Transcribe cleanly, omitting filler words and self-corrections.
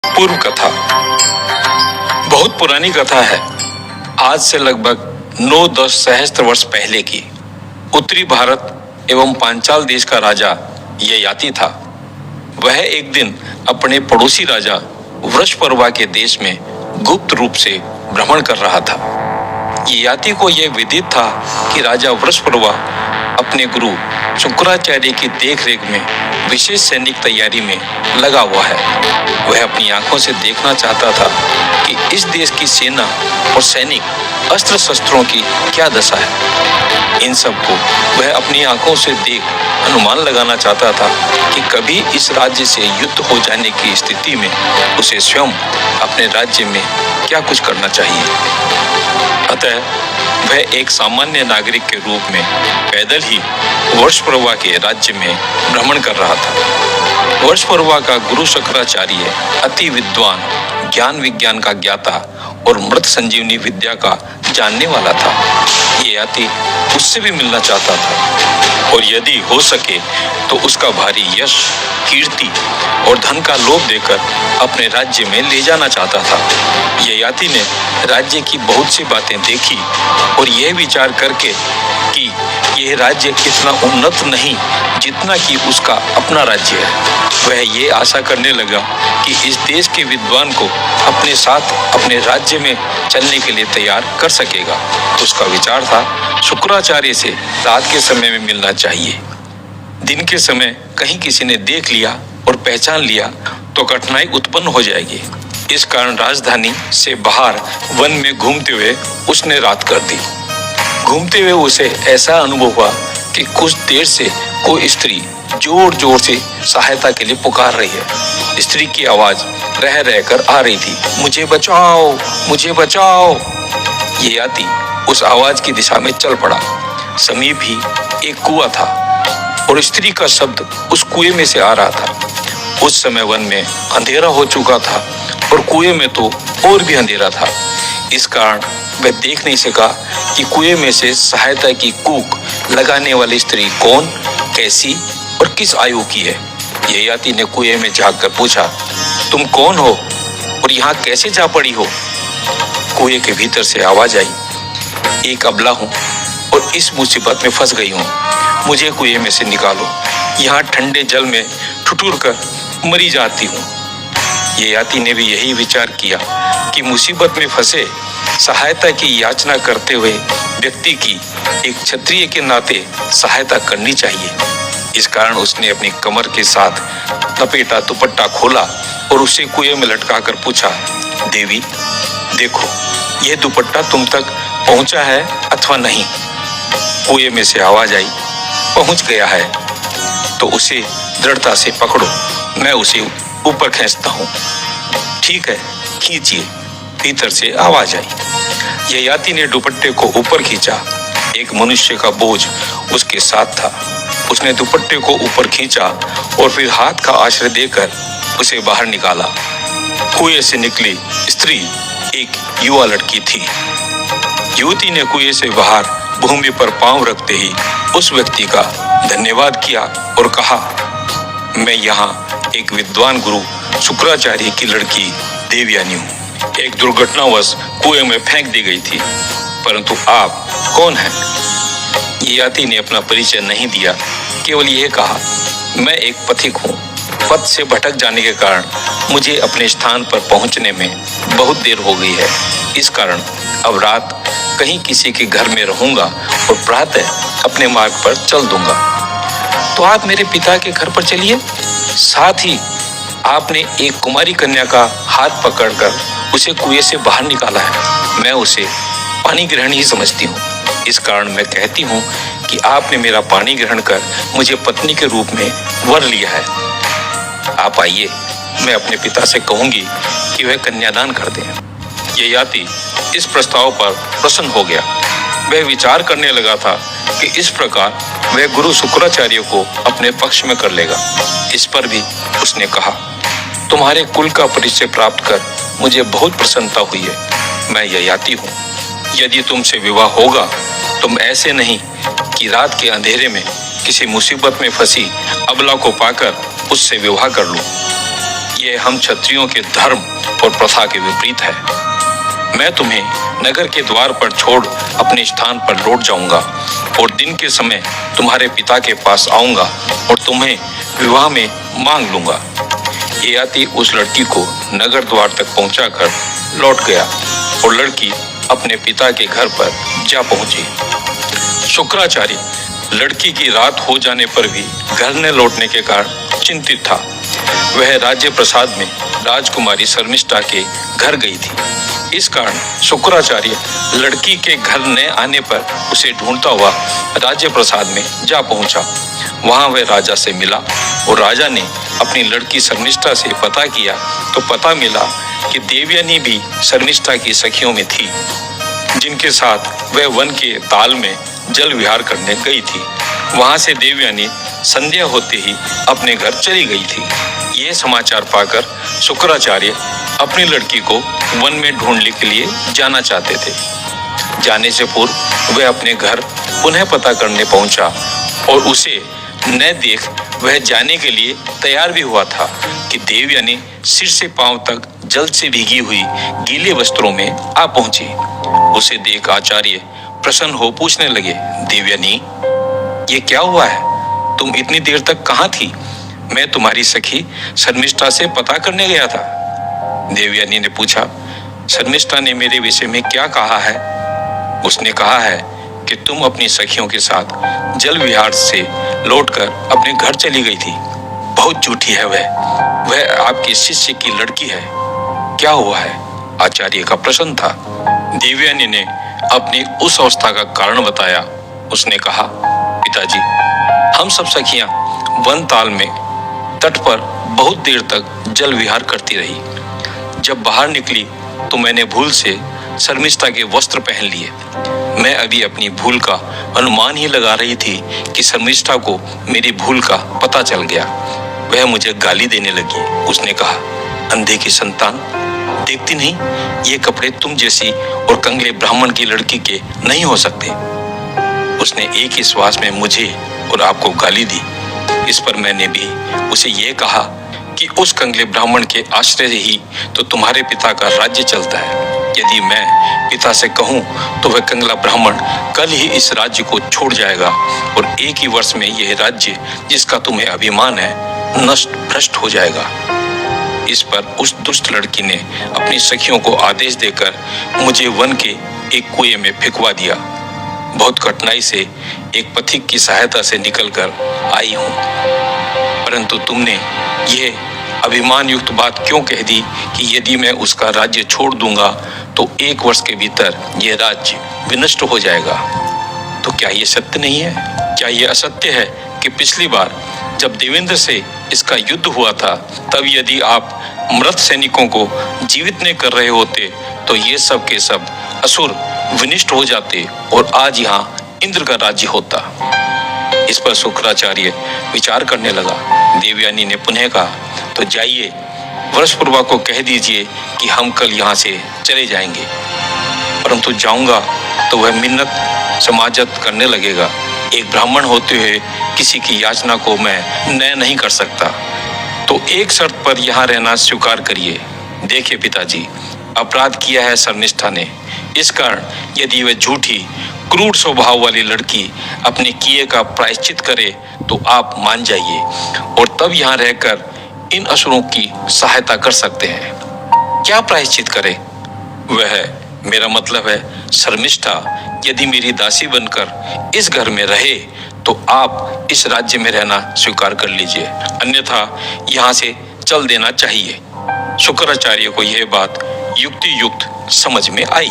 पूर्व कथा बहुत पुरानी कथा है। आज से लगभग 9-10 सहस्त्र वर्ष पहले की। उत्तरी भारत एवं पांचाल देश का राजा ययाति था। वह एक दिन अपने पड़ोसी राजा वृषपर्वा के देश में गुप्त रूप से भ्रमण कर रहा था। ययाति को यह विदित था कि राजा वृषपर्वा अपने गुरु शुक्राचार्य की देखरेख में विशेष सैनिक तैयारी में लगा हुआ है। वह अपनी आंखों से देखना चाहता था कि इस देश की सेना और सैनिक अस्त्र शस्त्रों की क्या दशा है। इन सब को वह अपनी आंखों से देख अनुमान लगाना चाहता था कि कभी इस राज्य से युद्ध हो जाने की स्थिति में उसे स्वयं अपने राज्य में क्या कुछ करना चाहिए। अतः वह एक सामान्य नागरिक के रूप में पैदल ही वृषपर्वा के राज्य में भ्रमण कर रहा था। वृषपर्वा का गुरु शुक्राचार्य अति विद्वान, ज्ञान विज्ञान का ज्ञाता और मृत संजीवनी विद्या का जानने वाला था। ययाति उससे भी मिलना चाहता था और यदि हो सके तो उसका भारी यश, कीर्ति और धन का लोभ देकर अपने राज्य में ले जाना चाहता था। ययाति ने राज्य की बहुत सी बातें देखी और यह विचार करके कि यह राज्य इतना उन्नत नहीं जितना कि उसका अपना राज्य है, वह ये आशा करने लगा कि इस देश के विद्वान को अपने साथ अपने राज्य में चलने के लिए तैयार कर सकेगा। उसका विचार था शुक्राचार्य से रात के समय में मिलना चाहिए। दिन के समय कहीं किसी ने देख लिया और पहचान लिया तो कठिनाई उत्पन्न हो जाएगी। इस कारण राजधानी से बाहर वन में घूमते हुए उसने रात कर दी। घूमते हुए उसे ऐसा अनुभव हुआ कि कुछ देर से कोई स्त्री जोर जोर से सहायता के लिए पुकार रही है। स्त्री की आवाज रह रहकर आ रही थी, मुझे बचाओ, मुझे बचाओ। ययाति उस आवाज की दिशा में चल पड़ा। समीप ही एक कुआं था और स्त्री का शब्द उस कुएं में से आ रहा था। उस समय वन में अंधेरा हो चुका था और कुएं में तो और भी अंधेरा था। इस कारण वह देख नहीं सका कि कुएं में से सहायता की कूक लगाने वाली स्त्री कौन, कैसी और किस आयु की है। ययाति ने कुएं में झांककर पूछा, तुम कौन हो और यहाँ कैसे जा पड़ी हो? कुएं के भीतर से आवाज आई, एक अबला हूँ और इस मुसीबत में फंस गई हूँ, मुझे कुएं में से निकालो, यहाँ ठंडे जल में ठुठुर कर मरी जाती हूँ। ययाति ने भी यही विचार किया कि मुसीबत में फंसे सहायता की याचना करते हुए व्यक्ति की एक क्षत्रिय के नाते सहायता करनी चाहिए। इस कारण उसने अपनी कमर के साथ लपेटा दुपट्टा खोला और उसे कुएं में लटकाकर पूछा, देवी देखो यह दुपट्टा तुम तक पहुंचा है अथवा नहीं? कुएं में से आवाज आई, पहुंच गया है। तो उसे दृढ़ता से पकड़ो, मैं उसे ऊपर खींचता हूँ। ठीक है, खींचिए। भीतर से आवाज आई। ययाति ने दुपट्टे को ऊपर खींचा। एक मनुष्य का बोझ उसके साथ था। उसने दुपट्टे को ऊपर खींचा और फिर हाथ का आश्रय देकर उसे बाहर निकाला। कुएं से निकली स्त्री एक युवा लड़की थी। युवती ने कुएं से बाहर भूमि पर पांव रखते ही उस व्यक्ति का धन्यवाद किया और कहा, मैं यहाँ एक विद्वान गुरु शुक्राचार्य की लड़की देवयानी हूँ। एक दुर्घटनावश कुएं में फेंक दी गई थी, परंतु आप कौन हैं? ययाति ने अपना परिचय नहीं दिया, केवल यह कहा, मैं एक पथिक हूँ। पथ से भटक जाने के कारण मुझे अपने स्थान पर पहुंचने में बहुत देर हो गई है। इस कारण अब रात कहीं किसी के घर में रहूंगा और प्रातः अपने मार्ग पर चल दूंगा। तो आप मेरे पिता के घर पर चलिए। साथ ही आपने एक कुमारी कन्या का हाथ पकड़कर उसे कुएं से बाहर निकाला है। मैं उसे पानी ग्रहण ही समझती हूँ। इस कारण मैं कहती हूँ कि आपने मेरा पानी ग्रहण कर मुझे पत्नी के रूप में वर लिया है। आप आइए, मैं अपने पिता से कहूंगी कि वह कन्यादान कर दें। ययाति इस प्रस्ताव पर प्रसन्न हो गया। वह विचार करने लगा था कि इस प्रकार वह गुरु शुक्राचार्य को अपने पक्ष में कर लेगा। इस पर भी उसने कहा, तुम्हारे कुल का परिचय प्राप्त कर मुझे बहुत प्रसन्नता हुई है। मैं ययाति हूँ। यदि तुमसे विवाह होगा तो मैं ऐसे नहीं कि रात के अंधेरे में किसी मुसीबत में फंसी अबला को पाकर उससे विवाह कर लूं। यह हम क्षत्रियों के धर्म और प्रथा के विपरीत है। मैं तुम्हें नगर के द्वार पर छोड़ अपने स्थान पर लौट जाऊंगा और दिन के समय तुम्हारे पिता के पास आऊंगा और तुम्हें विवाह में मांग लूंगा। ययाति उस लड़की को नगर द्वार तक पहुंचाकर लौट गया और लड़की अपने पिता के घर पर जा पहुंची। शुक्राचार्य लड़की की रात हो जाने पर भी घर न लौटने के कारण चिंतित था। वह राज्य प्रसाद में राजकुमारी शर्मिष्ठा के घर गई थी। इस कारण शुक्राचार्य लड़की के घर न आने पर उसे ढूंढता हुआ राज्य प्रसाद में जा पहुंचा। वहां वह राजा से मिला और राजा ने अपनी लड़की शर्मिष्ठा से पता किया तो पता मिला कि देवयानी भी शर्मिष्ठा की सखियों में थी, जिनके साथ वह वन के ताल में जल विहार करने गई थी। वहां से देवयानी संध्या होते ही अपने घर चली गई थी। यह समाचार पाकर शुक्राचार्य अपनी लड़की को वन में ढूंढने के लिए जाना चाहते थे। जाने से पूर्व वह अपने घर पुनः पता करने पहुंचा और उसे न देख वह जाने के लिए तैयार भी हुआ था कि देवयानी सिर से पांव तक जल से भीगी हुई गीले वस्त्रों में आ पहुंची। उसे देख आचार्य प्रसन्न हो पूछने लगे, देवयानी, ये क्या हुआ है? तुम इतनी देर तक कहाँ थी? मैं तुम्हारी सखी शर्मिष्ठा से पता करने गया था। देवयानी ने पूछा, शर्मिष्ठा ने मेरे विषय में क्या कहा है? उसने कहा है कि तुम अपनी सखियों के साथ जल विहार से लौटकर अपने घर चली गई थी। बहुत झूठी है वह आपके शिष्य की लड़की है। क्या हुआ है? आचार्य का प्रश्न था। देवयानी ने अपनी उस अवस्था का कारण बताया। उसने कहा, पिताजी, हम सब सखियां वन ताल में तट पर बहुत देर तक जल विहार करती रही। जब बाहर निकली तो मैंने भूल से शर्मिष्ठा के वस्त्र पहन लिए। मैं अभी अपनी भूल का अनुमान ही लगा रही थी कि शर्मिष्ठा को मेरी भूल का पता चल गया। वह मुझे गाली देने लगी। उसने कहा, अंधे की संतान, देखती नहीं ये कपड़े तुम जैसी और कंगले ब्राह्मण की लड़की के नहीं हो सकते। उसने एक ही श्वास में मुझे और आपको गाली दी। इस पर मैंने भी उसे ये कहा कि उस कंगले ब्राह्मण के आश्रय ही तो तुम्हारे पिता का राज्य चलता है। यदि मैं पिता से कहूं तो वह कंगला ब्राह्मण कल ही इस राज्य को छोड़ जाएगा और एक ही वर्ष में यह राज्य जिसका तुम्हें अभिमान है नष्ट भ्रष्ट हो जाएगा। इस पर उस दुष्ट लड़की ने अपनी सखियों को आदेश देकर मुझे वन के एक कुएं में फेंकवा दिया। बहुत कठिनाई से एक पथिक की सहायता से निकलकर आई हूं, परंतु तुमने ये अभिमान युक्त बात क्यों कह दी कि यदि मैं उसका राज्य छोड़ दूंगा तो एक वर्ष के भीतर यह राज्य विनष्ट हो जाएगा। तो क्या ये सत्य नहीं है? क्या ये असत्य है कि पिछली बार जब देवेंद्र से इसका युद्ध हुआ था तब यदि आप मृत सैनिकों को जीवित नहीं कर रहे होते तो ये सब के सब असुर विनिष्ट हो जाते और आज यहाँ इंद्र का राज्य होता। इस पर शुक्राचार्य विचार करने लगा। देवयानी ने पुनः कहा, तो जाइए वृषपर्वा को कह दीजिए कि हम कल यहाँ से चले जाएंगे, परंतु जाऊंगा तो वह मिन्नत समाजत करने लगेगा। एक ब्राह्मण होते हुए किसी की याचना को मैं न नहीं कर सकता। तो एक शर्त पर यहाँ रहना स्वीकार करिए। देखिए पिताजी, अपराध किया है शर्मिष्ठा ने। इस कारण यदि वह झूठी क्रूर स्वभाव वाली लड़की अपने किए का प्रायश्चित करे तो आप मान जाइए और तब यहाँ रहकर इन असुरों की सहायता कर सकते हैं। क्या प्रायश्चित करे? वह मेरा मतलब है शर्मिष्ठा यदि मेरी दासी बनकर इस घर में रहे तो आप इस राज्य में रहना स्वीकार कर लीजिए, अन्यथा यहाँ से चल देना चाहिए। शुक्राचार्य को यह बात युक्ति युक्त समझ में आई।